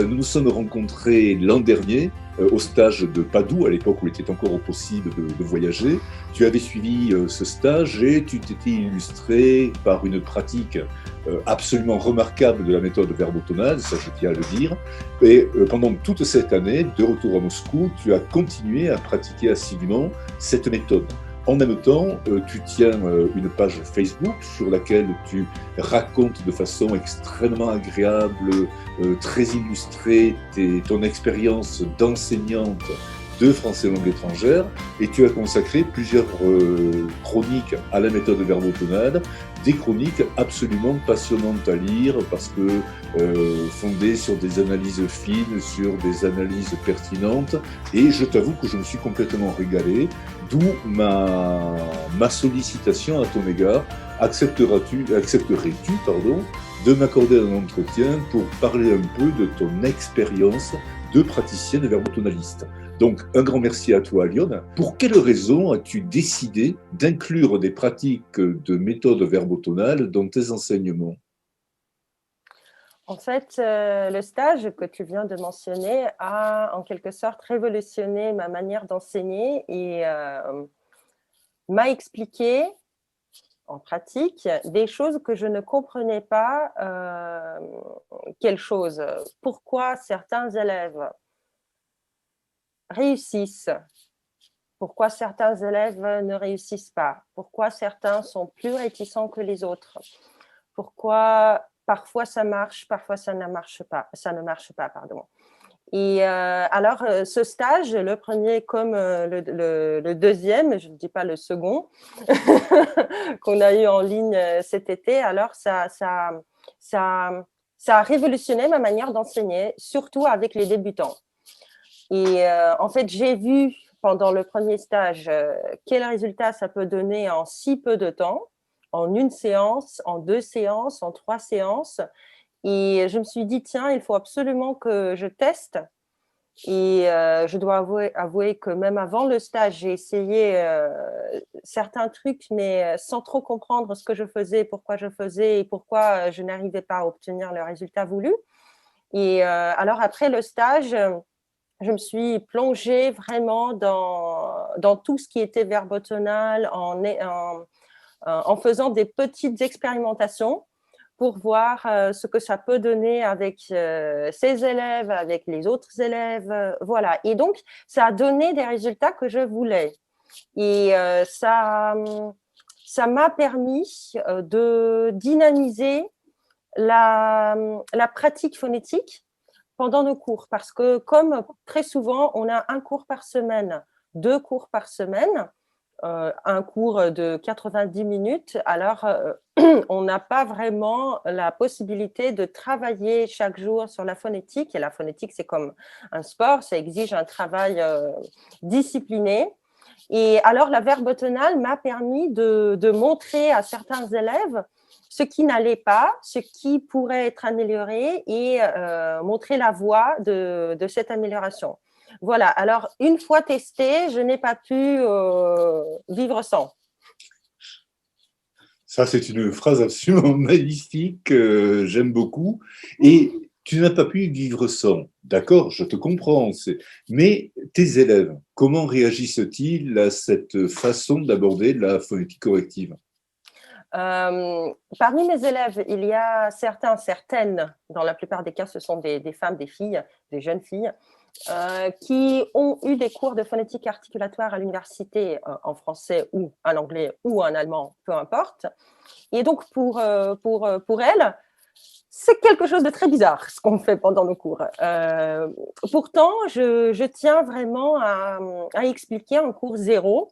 Nous nous sommes rencontrés l'an dernier au stage de Padoue, à l'époque où il était encore possible de voyager. Tu avais suivi ce stage et tu t'étais illustré par une pratique absolument remarquable de la méthode verbotonale, ça je tiens à le dire. Et pendant toute cette année, de retour à Moscou, tu as continué à pratiquer assidûment cette méthode. En même temps, tu tiens une page Facebook sur laquelle tu racontes de façon extrêmement agréable, très illustrée, ton expérience d'enseignante de français langue étrangère, et tu as consacré plusieurs chroniques à la méthode verbotonale, des chroniques absolument passionnantes à lire parce que fondées sur des analyses fines, sur des analyses pertinentes, et je t'avoue que je me suis complètement régalé, d'où ma sollicitation à ton égard. Accepterais-tu de m'accorder un entretien pour parler un peu de ton expérience de praticienne verbotonaliste? Donc, un grand merci à toi, Lyon. Pour quelle raison as-tu décidé d'inclure des pratiques de méthode verbotonale dans tes enseignements? En fait, le stage que tu viens de mentionner a en quelque sorte révolutionné ma manière d'enseigner et m'a expliqué en pratique des choses que je ne comprenais pas. Quelles choses? Pourquoi certains élèves réussissent? Pourquoi certains élèves ne réussissent pas? Pourquoi certains sont plus réticents que les autres? Pourquoi parfois ça marche, parfois ça ne marche pas, pardon. Et alors, ce stage, le premier comme le deuxième, je ne dis pas le second, qu'on a eu en ligne cet été, alors ça a révolutionné ma manière d'enseigner, surtout avec les débutants. Et en fait, j'ai vu pendant le premier stage quel résultat ça peut donner en si peu de temps, en une séance, en 2 séances, en 3 séances. Et je me suis dit, tiens, il faut absolument que je teste. Et je dois avouer que même avant le stage, j'ai essayé certains trucs, mais sans trop comprendre ce que je faisais, pourquoi je faisais et pourquoi je n'arrivais pas à obtenir le résultat voulu. Et alors après le stage, je me suis plongée vraiment dans tout ce qui était verbotonal en faisant des petites expérimentations pour voir ce que ça peut donner avec ses élèves, avec les autres élèves. Voilà. Et donc, ça a donné des résultats que je voulais. Et ça m'a permis de dynamiser la pratique phonétique pendant nos cours. Parce que comme très souvent, on a un cours par semaine, 2 cours par semaine, un cours de 90 minutes, alors on n'a pas vraiment la possibilité de travailler chaque jour sur la phonétique. Et la phonétique, c'est comme un sport, ça exige un travail discipliné. Et alors, la verbotonale m'a permis de montrer à certains élèves ce qui n'allait pas, ce qui pourrait être amélioré et montrer la voie de cette amélioration. Voilà, alors une fois testé, je n'ai pas pu vivre sans. Ça, c'est une phrase absolument magnifique, j'aime beaucoup. Et tu n'as pas pu vivre sans. D'accord, je te comprends. Mais tes élèves, comment réagissent-ils à cette façon d'aborder la phonétique corrective? Parmi mes élèves, il y a certaines, dans la plupart des cas, ce sont des femmes, des filles, des jeunes filles, qui ont eu des cours de phonétique articulatoire à l'université en français ou en anglais ou en allemand, peu importe. Et donc, pour elles, c'est quelque chose de très bizarre, ce qu'on fait pendant nos cours. Pourtant, je tiens vraiment à expliquer en cours 0,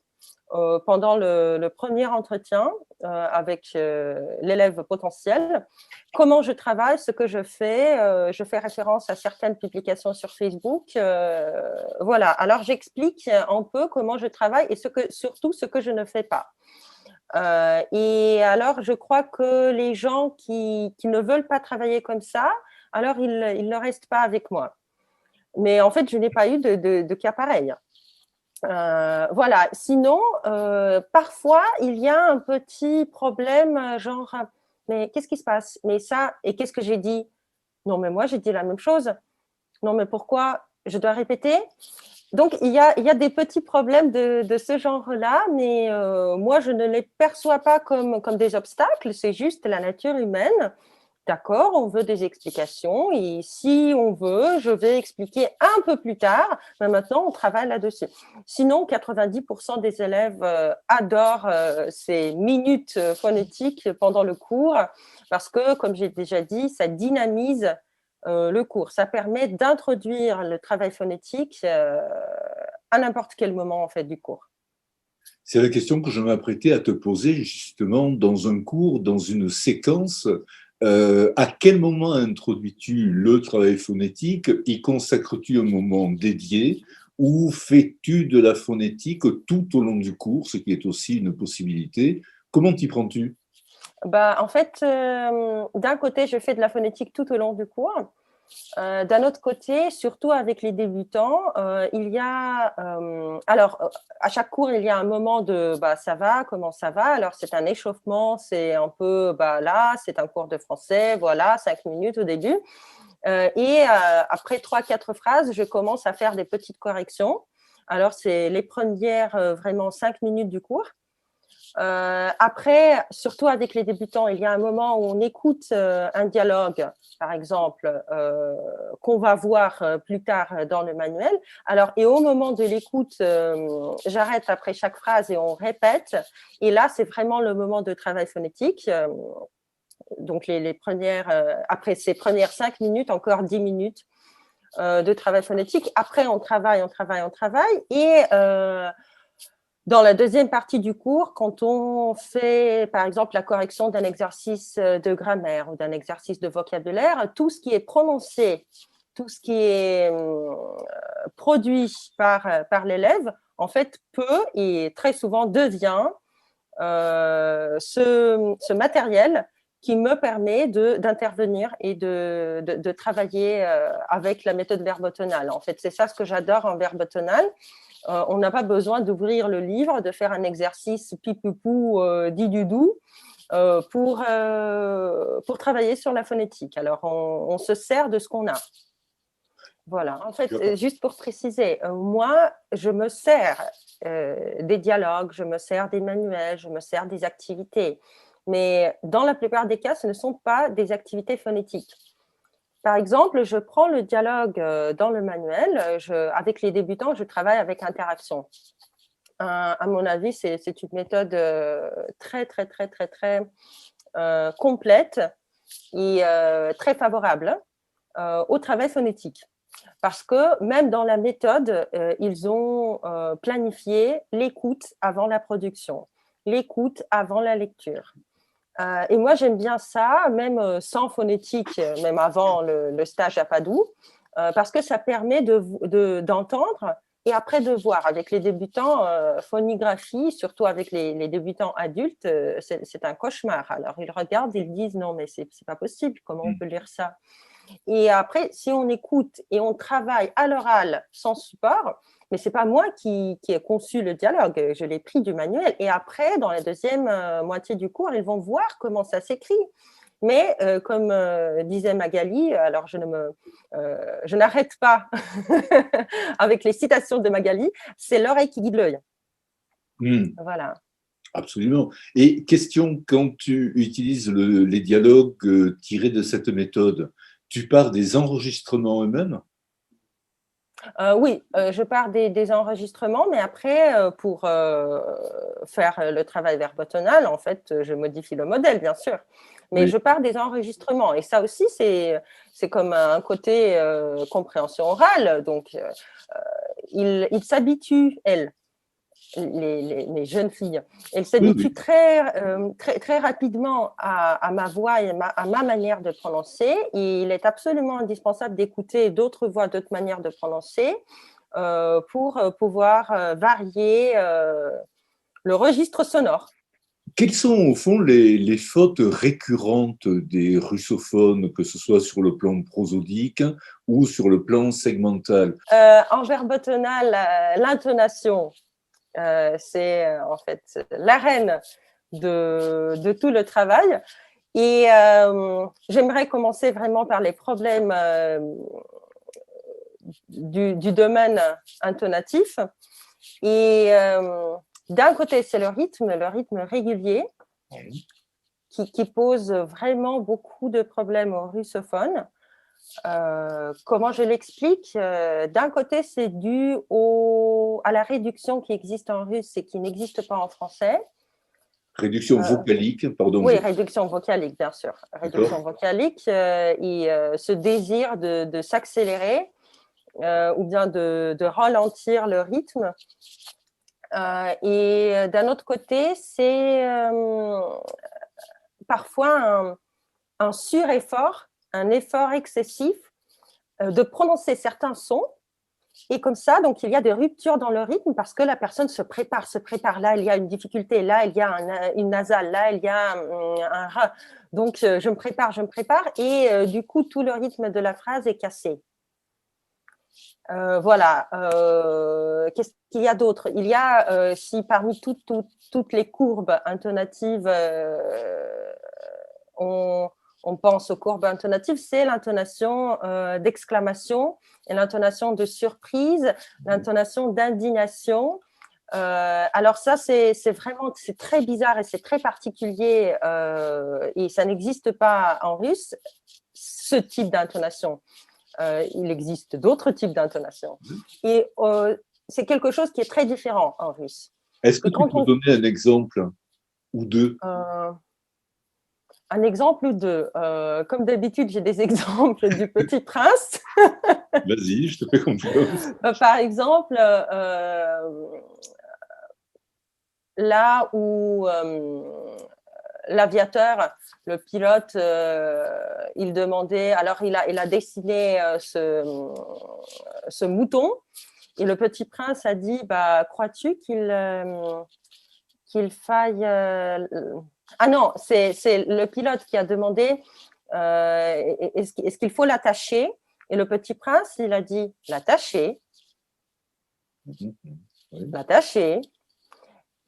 pendant le premier entretien avec l'élève potentiel, comment je travaille, ce que je fais référence à certaines publications sur Facebook. Voilà, alors j'explique un peu comment je travaille et surtout ce que je ne fais pas. Et alors, je crois que les gens qui ne veulent pas travailler comme ça, alors ils ne restent pas avec moi. Mais en fait, je n'ai pas eu de cas pareil. Voilà. Sinon, parfois, il y a un petit problème, genre, mais qu'est-ce qui se passe? Mais ça, et qu'est-ce que j'ai dit? Non, mais moi, j'ai dit la même chose. Non, mais pourquoi je dois répéter? Donc, il y a des petits problèmes de ce genre-là, mais moi, je ne les perçois pas comme des obstacles, c'est juste la nature humaine. D'accord, on veut des explications et si on veut, je vais expliquer un peu plus tard, mais maintenant, on travaille là-dessus. Sinon, 90% des élèves adorent ces minutes phonétiques pendant le cours parce que, comme j'ai déjà dit, ça dynamise le cours. Ça permet d'introduire le travail phonétique à n'importe quel moment en fait, du cours. C'est la question que je m'apprêtais à te poser justement dans un cours, dans une séquence. À quel moment introduis-tu le travail phonétique? Y consacres-tu un moment dédié ou fais-tu de la phonétique tout au long du cours, ce qui est aussi une possibilité? Comment t'y prends-tu? Bah, en fait, d'un côté, je fais de la phonétique tout au long du cours. D'un autre côté, surtout avec les débutants, il y a alors à chaque cours, il y a un moment de bah, ça va, comment ça va? Alors c'est un échauffement, c'est un peu bah, là, c'est un cours de français, voilà, 5 minutes au début. Et après 3, 4 phrases, je commence à faire des petites corrections. Alors c'est les premières vraiment 5 minutes du cours. Après, surtout avec les débutants, il y a un moment où on écoute un dialogue, par exemple, qu'on va voir plus tard dans le manuel. Alors, et au moment de l'écoute, j'arrête après chaque phrase et on répète. Et là, c'est vraiment le moment de travail phonétique. Donc, les premières, après ces premières 5 minutes, encore 10 minutes de travail phonétique. Après, on travaille. Et dans la deuxième partie du cours, quand on fait, par exemple, la correction d'un exercice de grammaire ou d'un exercice de vocabulaire, tout ce qui est prononcé, tout ce qui est produit par l'élève, en fait, peut et très souvent devient ce matériel qui me permet d'intervenir et de travailler avec la méthode verbotonale. En fait, c'est ça ce que j'adore en verbotonale. On n'a pas besoin d'ouvrir le livre, de faire un exercice pipoupou, didudou pour travailler sur la phonétique. Alors, on se sert de ce qu'on a. Voilà. En fait, juste pour préciser, moi, je me sers des dialogues, je me sers des manuels, je me sers des activités. Mais dans la plupart des cas, ce ne sont pas des activités phonétiques. Par exemple, je prends le dialogue dans le manuel. Avec les débutants, je travaille avec interaction. À mon avis, c'est une méthode très, très, très, très, très complète et très favorable au travail phonétique. Parce que même dans la méthode, ils ont planifié l'écoute avant la production, l'écoute avant la lecture. Et moi, j'aime bien ça, même sans phonétique, même avant le stage à Padoue, parce que ça permet d'entendre et après de voir. Avec les débutants, phonographie, surtout avec les débutants adultes, c'est un cauchemar. Alors, ils regardent, ils disent non, mais c'est pas possible, comment on peut lire ça? Et après, si on écoute et on travaille à l'oral sans support, mais ce n'est pas moi qui ai conçu le dialogue, je l'ai pris du manuel. Et après, dans la deuxième moitié du cours, ils vont voir comment ça s'écrit. Mais comme disait Magali, alors je n'arrête pas avec les citations de Magali, c'est l'oreille qui guide l'œil. Voilà. Absolument. Et question, quand tu utilises les dialogues tirés de cette méthode, tu pars des enregistrements eux-mêmes? Oui, je pars des enregistrements, mais après, pour faire le travail verbotonal, en fait, je modifie le modèle, bien sûr. Mais je pars des enregistrements. Et ça aussi, c'est comme un côté compréhension orale. Donc, ils s'habituent, elles, les jeunes filles, elles s'habituent très rapidement à ma voix et à ma manière de prononcer. Et il est absolument indispensable d'écouter d'autres voix, d'autres manières de prononcer pour pouvoir varier le registre sonore. Quelles sont au fond les fautes récurrentes des russophones, que ce soit sur le plan prosodique ou sur le plan segmental? En verbotonal, l'intonation, c'est en fait l'arène de tout le travail. Et j'aimerais commencer vraiment par les problèmes du domaine intonatif. Et d'un côté, c'est le rythme régulier qui pose vraiment beaucoup de problèmes aux russophones. Comment je l'explique? D'un côté, c'est dû à la réduction qui existe en russe et qui n'existe pas en français. Réduction vocalique, pardon. Oui, réduction vocalique, bien sûr. Réduction vocalique et ce désir de s'accélérer ou bien de ralentir le rythme. Et d'un autre côté, c'est parfois un sureffort, un effort excessif de prononcer certains sons. Et comme ça, donc, il y a des ruptures dans le rythme parce que la personne se prépare. Là, il y a une difficulté. Là, il y a une nasale. Là, il y a un rat. Donc, je me prépare. Et du coup, tout le rythme de la phrase est cassé. Voilà. Qu'est-ce qu'il y a d'autre? Il y a, si parmi toutes les courbes intonatives, on pense aux courbes intonatives, c'est l'intonation d'exclamation et l'intonation de surprise, l'intonation d'indignation. Alors ça, c'est très bizarre et c'est très particulier et ça n'existe pas en russe, ce type d'intonation. Il existe d'autres types d'intonation. Et c'est quelque chose qui est très différent en russe. Est-ce que tu peux donner un exemple ou deux? Un exemple ou deux. Comme d'habitude, j'ai des exemples du Petit Prince. Vas-y, je te fais confiance. Par exemple, là où l'aviateur, le pilote, il demandait, alors il a dessiné ce mouton, et le Petit Prince a dit, crois-tu qu'il faille… Ah non, c'est le pilote qui a demandé, est-ce qu'il faut l'attacher? Et le Petit Prince, il a dit, l'attacher. L'attacher.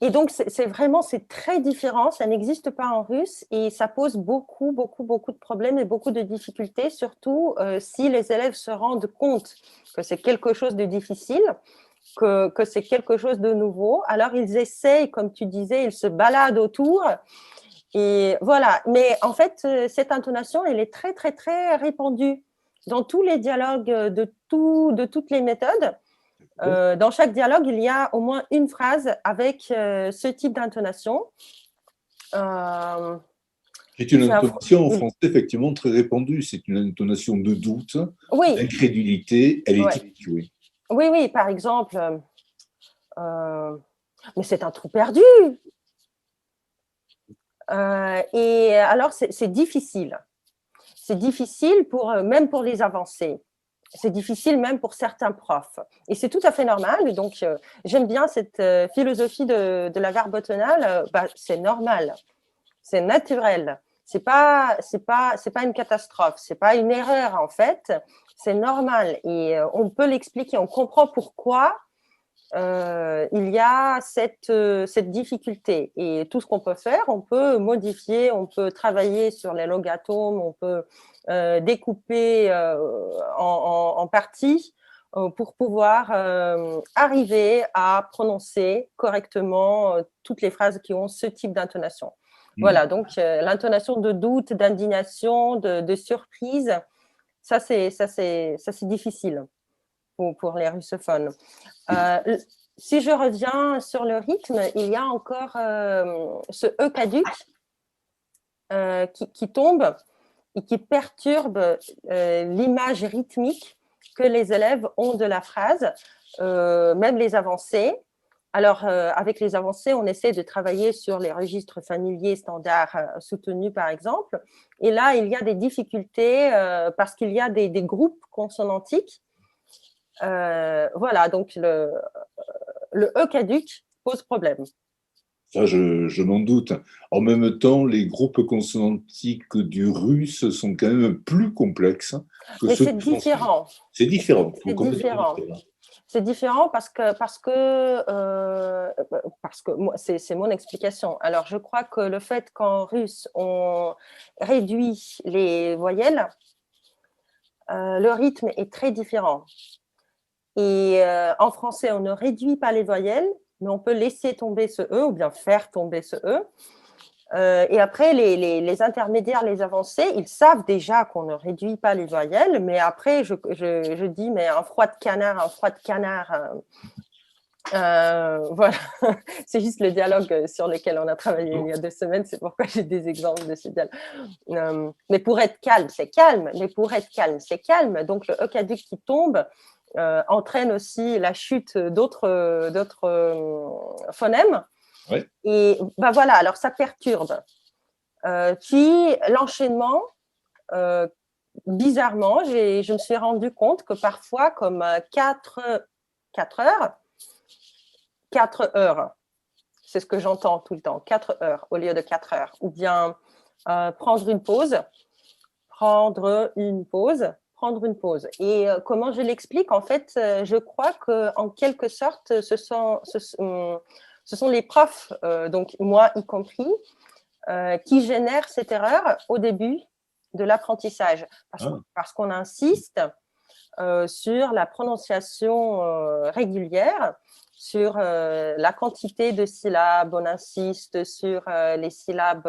Et donc, c'est très différent, ça n'existe pas en russe et ça pose beaucoup de problèmes et beaucoup de difficultés, surtout si les élèves se rendent compte que c'est quelque chose de difficile, que c'est quelque chose de nouveau. Alors, ils essayent, comme tu disais, ils se baladent autour et voilà. Mais en fait, cette intonation, elle est très, très, très répandue dans tous les dialogues de toutes les méthodes. Dans chaque dialogue, il y a au moins une phrase avec ce type d'intonation. C'est une intonation en français effectivement très répandue. C'est une intonation de doute, d'incrédulité. Elle est typique, oui. Oui, par exemple, mais c'est un trou perdu. Et alors, c'est difficile. C'est difficile même pour les avancés. C'est difficile même pour certains profs. Et c'est tout à fait normal. Donc, j'aime bien cette philosophie de la verbotenale. C'est normal. C'est naturel. C'est pas une catastrophe. C'est pas une erreur, en fait. C'est normal. Et on peut l'expliquer. On comprend pourquoi il y a cette difficulté. Et tout ce qu'on peut faire, on peut modifier, on peut travailler sur les logatomes, on peut découper en parties pour pouvoir arriver à prononcer correctement toutes les phrases qui ont ce type d'intonation. Voilà, donc l'intonation de doute, d'indignation, de surprise, ça c'est difficile pour les russophones. Si je reviens sur le rythme, il y a encore ce E caduc qui tombe et qui perturbe l'image rythmique que les élèves ont de la phrase, même les avancées. Alors, avec les avancées, on essaie de travailler sur les registres familiers standards soutenus, par exemple. Et là, il y a des difficultés parce qu'il y a des groupes consonantiques. Voilà, donc le E caduc pose problème. Ça, je m'en doute. En même temps, les groupes consonantiques du russe sont quand même plus complexes que ceux du français. C'est différent. C'est différent parce que c'est mon explication. Alors, je crois que le fait qu'en russe, on réduit les voyelles, le rythme est très différent. Et en français, on ne réduit pas les voyelles, mais on peut laisser tomber ce E ou bien faire tomber ce E. Et après, les intermédiaires, les avancés, ils savent déjà qu'on ne réduit pas les voyelles, mais après, je dis, mais un froid de canard, voilà, c'est juste le dialogue sur lequel on a travaillé il y a 2 semaines, c'est pourquoi j'ai des exemples de ce dialogue. Mais pour être calme, c'est calme, mais pour être calme, c'est calme. Donc le E caduc qui tombe entraîne aussi la chute d'autres phonèmes. Ouais. Et ben voilà, alors ça perturbe. Puis l'enchaînement, bizarrement, je me suis rendu compte que parfois, comme 4 heures, 4 heures, c'est ce que j'entends tout le temps, 4 heures au lieu de 4 heures. Ou bien prendre une pause. Et comment je l'explique? En fait, je crois qu'en quelque sorte, ce sont les profs, donc moi y compris, qui génèrent cette erreur au début de l'apprentissage. Parce qu'on insiste sur la prononciation régulière, sur la quantité de syllabes, on insiste sur les syllabes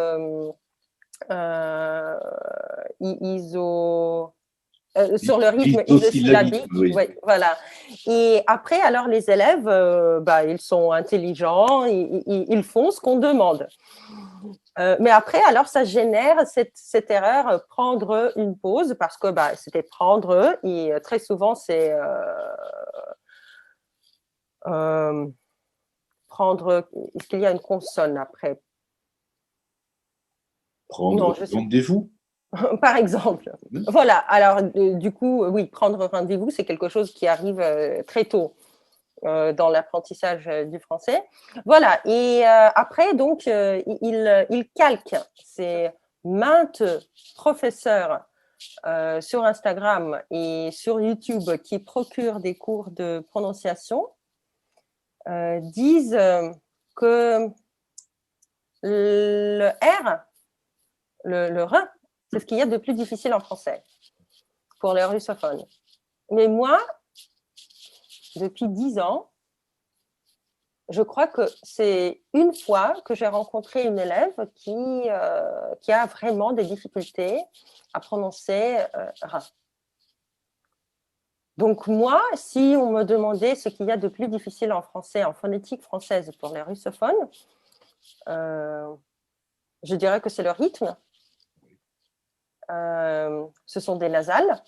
sur le rythme isosyllabique. Oui. Ouais, voilà. Et après, alors les élèves, ils sont intelligents, ils font ce qu'on demande. Mais après, alors ça génère cette erreur, prendre une pause, parce que c'était prendre, et très souvent c'est prendre. Est-ce qu'il y a une consonne après? Prendre rendez-vous. Par exemple. Voilà. Alors, du coup, oui, prendre rendez-vous, c'est quelque chose qui arrive très tôt dans l'apprentissage du français. Voilà. Et après, donc, il calque. C'est maintes professeurs sur Instagram et sur YouTube qui procurent des cours de prononciation disent que le R, le R, c'est ce qu'il y a de plus difficile en français pour les russophones. Mais moi, depuis 10 ans, je crois que c'est une fois que j'ai rencontré une élève qui a vraiment des difficultés à prononcer R. Donc moi, si on me demandait ce qu'il y a de plus difficile en français, en phonétique française pour les russophones, je dirais que c'est le rythme. Ce sont des nasales.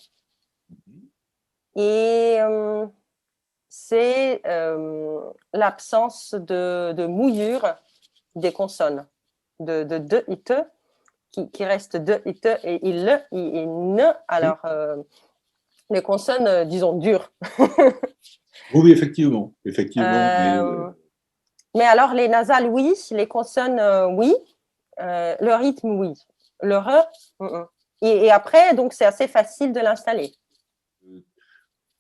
Et c'est l'absence de mouillure des consonnes, de et te, qui reste de et te et il et ne. Alors, les consonnes, disons, dures. Oui, effectivement. Mais alors, les nasales, oui. Les consonnes, oui. Le rythme, oui. Le re, et après, donc, c'est assez facile de l'installer.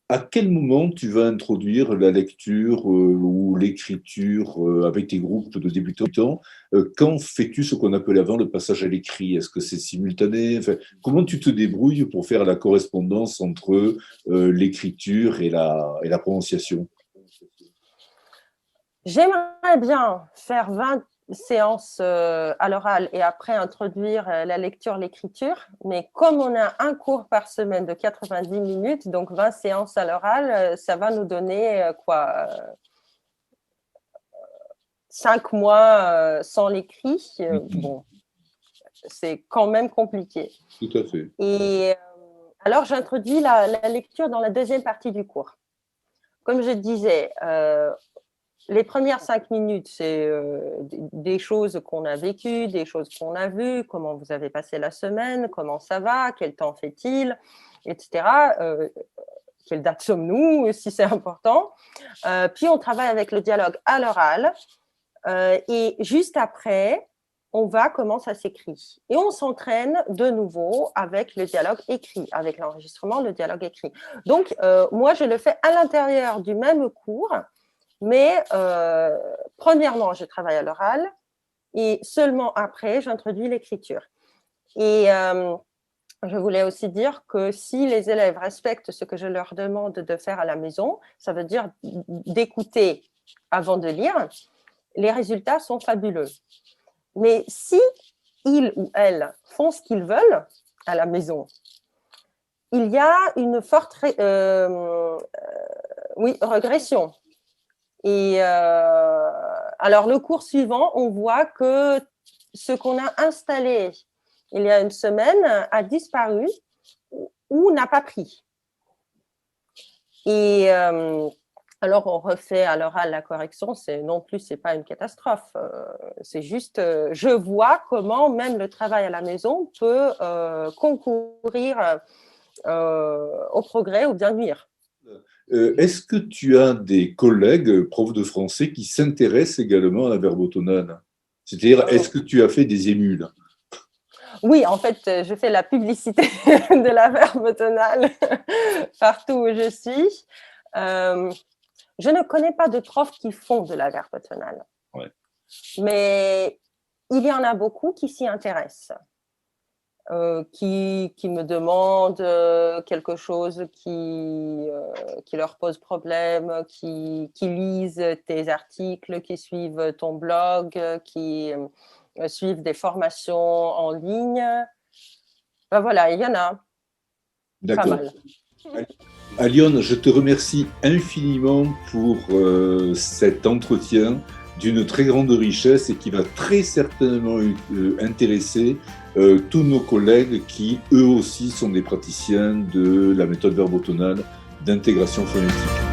À quel moment tu vas introduire la lecture ou l'écriture avec tes groupes de débutants? Quand fais-tu ce qu'on appelait avant le passage à l'écrit? Est-ce que c'est simultané? Enfin, comment tu te débrouilles pour faire la correspondance entre l'écriture et la prononciation? J'aimerais bien faire 20 séances à l'oral et après introduire la lecture, l'écriture. Mais comme on a un cours par semaine de 90 minutes, donc 20 séances à l'oral, ça va nous donner 5 mois sans l'écrit. Bon, c'est quand même compliqué. Tout à fait. Et alors, j'introduis la lecture dans la deuxième partie du cours. Comme je disais, les premières 5 minutes, c'est des choses qu'on a vécues, des choses qu'on a vues, comment vous avez passé la semaine, comment ça va, quel temps fait-il, etc. Quelle date sommes-nous, si c'est important. Puis, on travaille avec le dialogue à l'oral. Et juste après, on va comment ça s'écrit. Et on s'entraîne de nouveau avec le dialogue écrit, avec l'enregistrement, le dialogue écrit. Donc, moi, je le fais à l'intérieur du même cours. Mais premièrement, je travaille à l'oral et seulement après, j'introduis l'écriture. Et je voulais aussi dire que si les élèves respectent ce que je leur demande de faire à la maison, ça veut dire d'écouter avant de lire, les résultats sont fabuleux. Mais si ils ou elles font ce qu'ils veulent à la maison, il y a une forte régression. Et alors, le cours suivant, on voit que ce qu'on a installé il y a une semaine a disparu ou n'a pas pris. Et alors, on refait à l'oral la correction, non plus, ce n'est pas une catastrophe. C'est juste, je vois comment même le travail à la maison peut concourir au progrès ou bien nuire. Est-ce que tu as des collègues profs de français qui s'intéressent également à la verbotonale? C'est-à-dire, est-ce que tu as fait des émules? Oui, en fait, je fais la publicité de la verbotonale partout où je suis. Je ne connais pas de profs qui font de la verbotonale. Ouais. Mais il y en a beaucoup qui s'y intéressent. Qui me demandent quelque chose qui leur pose problème, qui lisent tes articles, qui suivent ton blog, qui suivent des formations en ligne. Ben voilà, il y en a. D'accord. Pas mal. Alione, je te remercie infiniment pour cet entretien d'une très grande richesse et qui va très certainement intéresser tous nos collègues qui, eux aussi, sont des praticiens de la méthode verbotonale d'intégration phonétique.